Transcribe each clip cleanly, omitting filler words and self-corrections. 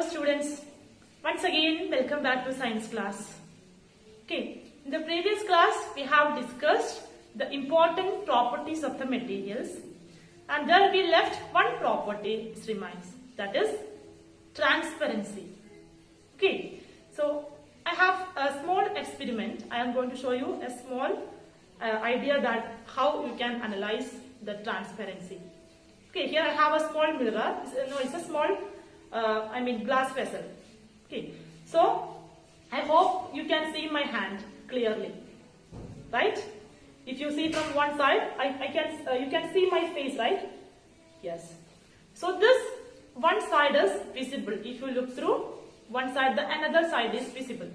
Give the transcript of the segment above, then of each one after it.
students, once again welcome back to science class. Okay, in the previous class we have discussed the important properties of the materials, and there we left one property which remains, that is transparency. Okay, so I have a small experiment. I am going to show you a small idea that how you can analyze the transparency. Okay, here I have a small mirror. It's a small glass vessel. Okay, so I hope you can see my hand clearly, right? If you see from one side, you can see my face, right? Yes. So this one side is visible. If you look through one side, the another side is visible,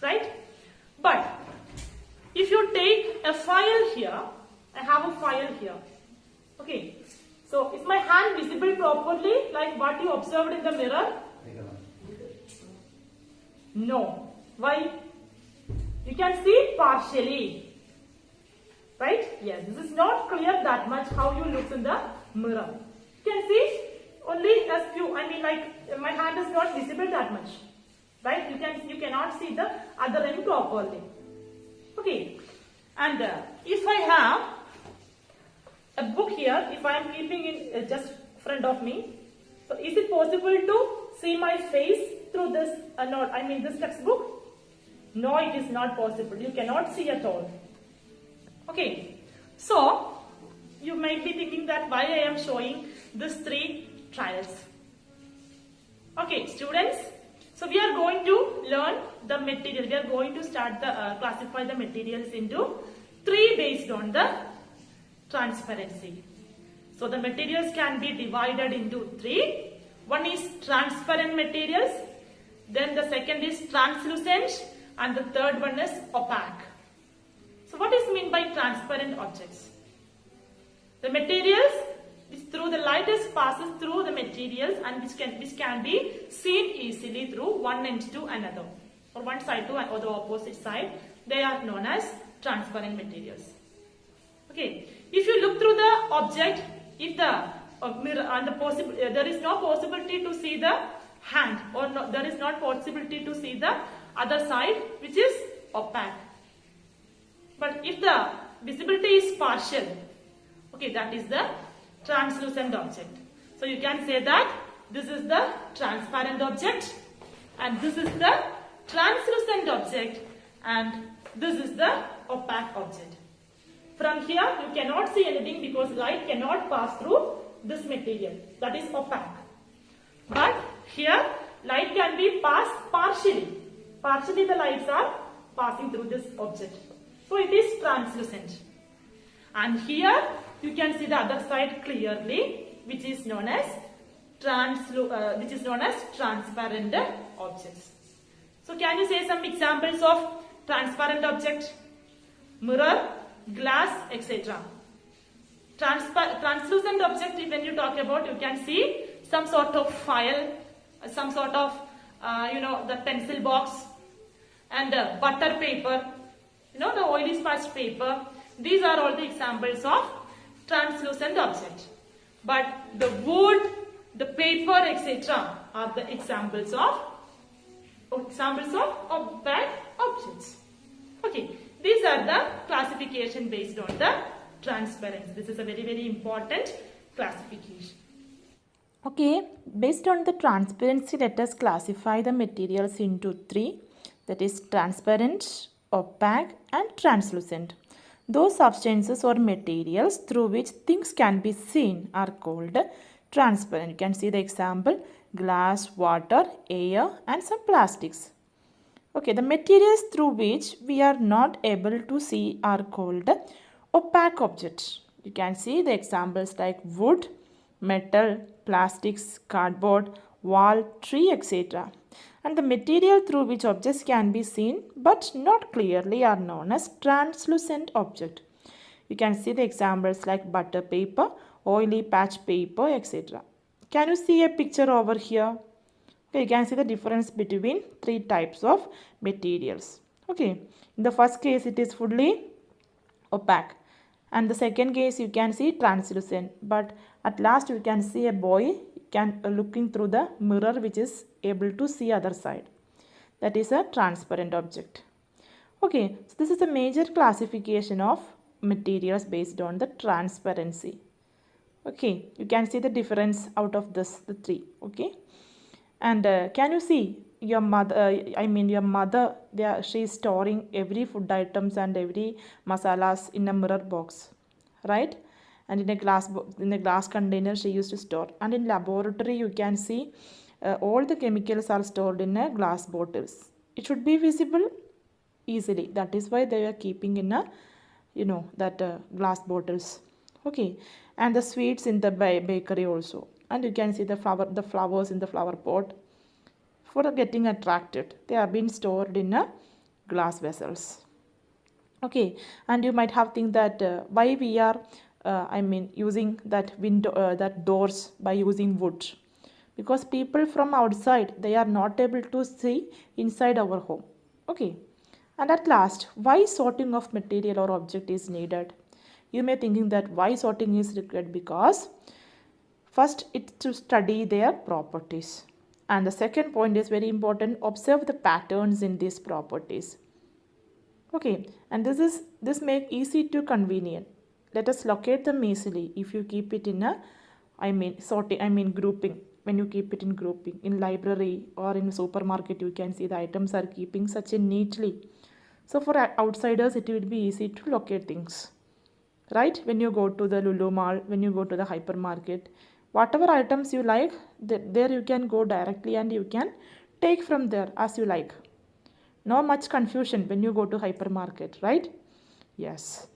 right? But if you take a file here, I have a file here. Okay. So is my hand visible properly like what you observed in the mirror? No. Why? You can see partially. Right? Yes. This is not clear that much how you look in the mirror. You can see only a few. My hand is not visible that much. Right? You cannot see the other end properly. Okay. And if I have a book here, if I am keeping it just front of me, so is it possible to see my face through this this textbook? No, it is not possible. You cannot see at all. Okay, so you might be thinking that why I am showing these three trials. Okay, students, so we are going to learn the material. We are going to start the classify the materials into three based on the transparency. So the materials can be divided into three. One is transparent materials, then the second is translucent, and the third one is opaque. So what is meant by transparent objects? The materials which through the light passes through the materials and which can be seen easily through one end to another, or one side to or the opposite side. They are known as transparent materials. Okay, if you look through the object, if the mirror and there is no possibility to see the hand, or there is not possibility to see the other side, which is opaque. But if the visibility is partial, okay, that is the translucent object. So you can say that this is the transparent object, and this is the translucent object, and this is the opaque object. From here, you cannot see anything because light cannot pass through this material, that is opaque. But here, light can be passed partially. Partially the lights are passing through this object. So it is translucent. And here, you can see the other side clearly, which is known as transparent objects. So can you say some examples of transparent object? Mirror, glass, etc. Translucent object, when you talk about, you can see some sort of file, some sort of the pencil box, and butter paper, the oily sponge paper. These are all the examples of translucent object. But the wood, the paper, etc. are the examples of opaque objects. Okay, these are the classification based on the transparency. This is a very, very important classification. Okay, based on the transparency, let us classify the materials into three, that is transparent, opaque, and translucent. Those substances or materials through which things can be seen are called transparent. You can see the example: glass, water, air, and some plastics. Okay, the materials through which we are not able to see are called opaque objects. You can see the examples like wood, metal, plastics, cardboard, wall, tree, etc. And the material through which objects can be seen but not clearly are known as translucent object. You can see the examples like butter paper, oily patch paper, etc. Can you see a picture over here? Okay, you can see the difference between three types of materials. Okay, in the first case it is fully opaque, and the second case you can see translucent, but at last you can see a boy can looking through the mirror which is able to see other side. That is a transparent object. Okay, so this is a major classification of materials based on the transparency. Okay, you can see the difference out of this, the three. Okay, and can you see your mother? Your mother. There, she is storing every food items and every masalas in a mirror box, right? And in a glass container she used to store. And in laboratory you can see all the chemicals are stored in a glass bottles. It should be visible easily. That is why they are keeping in a that glass bottles. Okay, and the sweets in the bakery also, and you can see the flowers in the flower pot for getting attracted. They have been stored in a glass vessels. Okay, and you might have think that why we are using that window that doors by using wood, because people from outside they are not able to see inside our home. Okay, and at last, why sorting of material or object is needed? You may thinking that why sorting is required, because first it's to study their properties, and the second point is very important, observe the patterns in these properties. Okay, and this make easy to convenient. Let us locate them easily if you keep it in a grouping. When you keep it in grouping in library or in supermarket, you can see the items are keeping such a neatly. So for outsiders it will be easy to locate things, right? When you go to the Lulu mall, when you go to the hypermarket, whatever items you like, there you can go directly and you can take from there as you like. No much confusion when you go to hypermarket, right? Yes.